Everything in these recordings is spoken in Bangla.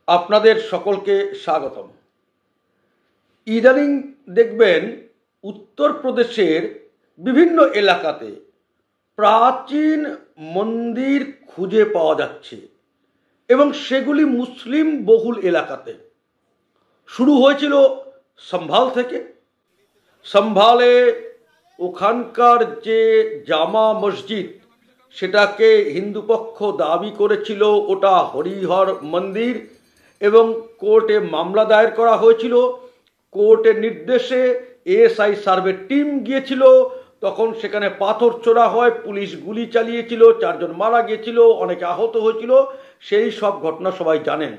আপনাদের সকলকে স্বাগতম। ইদানিং দেখবেন উত্তরপ্রদেশের বিভিন্ন এলাকাতে প্রাচীন মন্দির খুঁজে পাওয়া যাচ্ছে এবং সেগুলি মুসলিম বহুল এলাকাতে। শুরু হয়েছিল সম্ভাল থেকে। সম্ভালে ওখানকার যে জামা মসজিদ, সেটাকে হিন্দু পক্ষ দাবি করেছিল ওটা হরিহর মন্দির এবং কোর্টে মামলা দায়ের করা হয়েছিল। কোর্টের নির্দেশে এএসআই সার্ভে টিম গিয়েছিল, তখন সেখানে পাথর ছোড়া হয়, পুলিশ গুলি চালিয়েছিল, 4 জন মারা গিয়েছিল, অনেকে আহত হয়েছিল, সেই সব ঘটনা সবাই জানেন।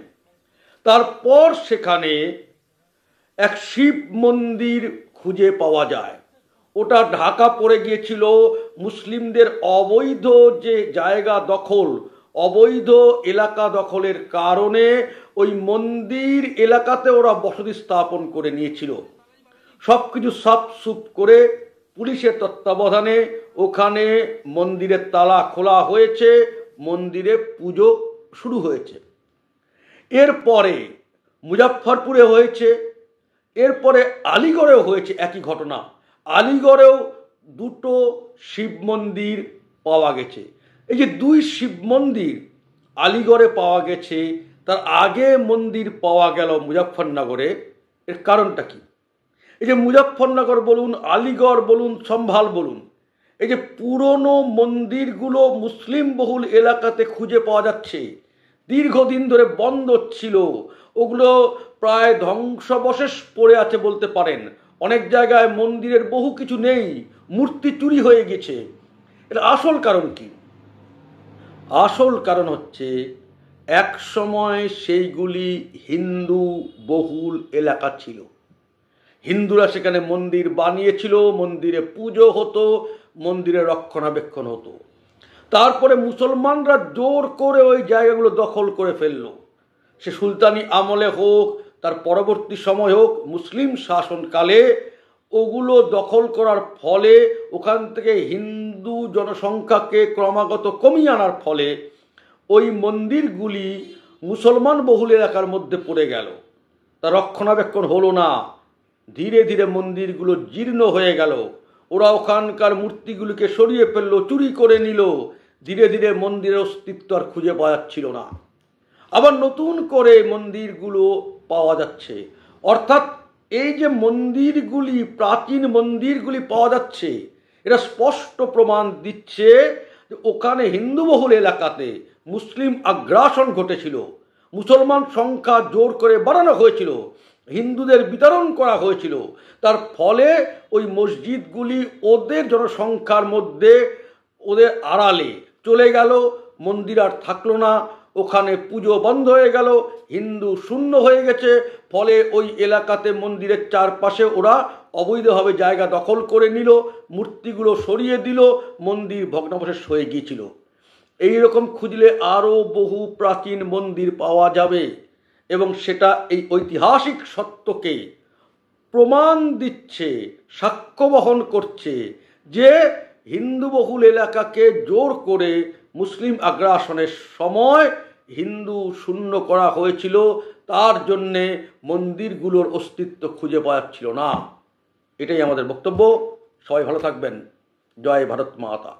তারপর সেখানে এক শিব মন্দির খুঁজে পাওয়া যায়। ওটা ঢাকা পড়ে গিয়েছিল মুসলিমদের অবৈধ যে জায়গা দখল, অবৈধ এলাকা দখলের কারণে ওই মন্দির এলাকাতে ওরা বসতি স্থাপন করে নিয়েছিল। সব কিছু সাফসুফ করে পুলিশের তত্ত্বাবধানে ওখানে মন্দিরের তালা খোলা হয়েছে, মন্দিরে পুজো শুরু হয়েছে। এরপরে মুজাফফরপুরে হয়েছে, এরপরে আলিগড়েও হয়েছে একই ঘটনা। আলিগড়েও 2টো শিব মন্দির পাওয়া গেছে। এই যে 2 শিব মন্দির আলিগড়ে পাওয়া গেছে, তার আগে মন্দির পাওয়া গেল মুজাফফরনগরে, এর কারণটা কি? এই যে মুজাফফরনগর বলুন, আলিগড় বলুন, সম্ভাল বলুন, এই যে পুরনো মন্দিরগুলো মুসলিম বহুল এলাকাতে খুঁজে পাওয়া যাচ্ছে। দীর্ঘদিন ধরে বন্ধ ছিল, ওগুলো প্রায় ধ্বংসাবশেষ পড়ে আছে বলতে পারেন। অনেক জায়গায় মন্দিরের বহু কিছু নেই, মূর্তি চুরি হয়ে গেছে। এর আসল কারণ কি? আসল কারণ হচ্ছে এক সময় সেইগুলি হিন্দু বহুল এলাকা ছিল। হিন্দুরা সেখানে মন্দির বানিয়েছিল, মন্দিরে পুজো হতো, মন্দিরে রক্ষণাবেক্ষণ হতো। তারপরে মুসলমানরা জোর করে ওই জায়গাগুলো দখল করে ফেললো। সে সুলতানি আমলে হোক, তার পরবর্তী সময় হোক, মুসলিম শাসনকালে ওগুলো দখল করার ফলে ওখান থেকে হিন্দু জনসংখ্যাকে ক্রমাগত কমিয়ে আনার ফলে ওই মন্দিরগুলি মুসলমান বহুল এলাকার মধ্যে পড়ে গেল। তা রক্ষণাবেক্ষণ হলো না, ধীরে ধীরে মন্দিরগুলো জীর্ণ হয়ে গেল। ওরা ওখানকার মূর্তিগুলিকে সরিয়ে ফেললো, চুরি করে নিল। ধীরে ধীরে মন্দিরের অস্তিত্ব আর খুঁজে পাওয়া যাচ্ছিল না। আবার নতুন করে মন্দিরগুলো পাওয়া যাচ্ছে। অর্থাৎ এই যে মন্দিরগুলি, প্রাচীন মন্দিরগুলি পাওয়া যাচ্ছে, এটা স্পষ্ট প্রমাণ দিচ্ছে যে ওখানে হিন্দুবহুল এলাকাতে মুসলিম আগ্রাসন ঘটেছিল। মুসলমান সংখ্যা জোর করে বাড়ানো হয়েছিল, হিন্দুদের বিতরণ করা হয়েছিল। তার ফলে ওই মসজিদগুলি ওদের জনসংখ্যার মধ্যে, ওদের আড়ালে চলে গেল, মন্দির আর থাকলো না, ওখানে পুজো বন্ধ হয়ে গেল, হিন্দু শূন্য হয়ে গেছে। ফলে ওই এলাকাতে মন্দিরের চারপাশে ওরা অবৈধভাবে জায়গা দখল করে নিল, মূর্তিগুলো সরিয়ে দিল, মন্দির ভগ্নাবশেষ হয়ে গিয়েছিল। এইরকম খুঁজলে আরও বহু প্রাচীন মন্দির পাওয়া যাবে এবং সেটা এই ঐতিহাসিক সত্যকে প্রমাণ দিচ্ছে, সাক্ষ্য বহন করছে যে হিন্দুবহুল এলাকাকে জোর করে মুসলিম আগ্রাসনের সময় হিন্দু শূন্য করা হয়েছিল। তার জন্যে মন্দিরগুলোর অস্তিত্ব খুঁজে পাওয়া যাচ্ছিল না। এটাই আমাদের বক্তব্য। সবাই ভালো থাকবেন। জয় ভারত মাতা।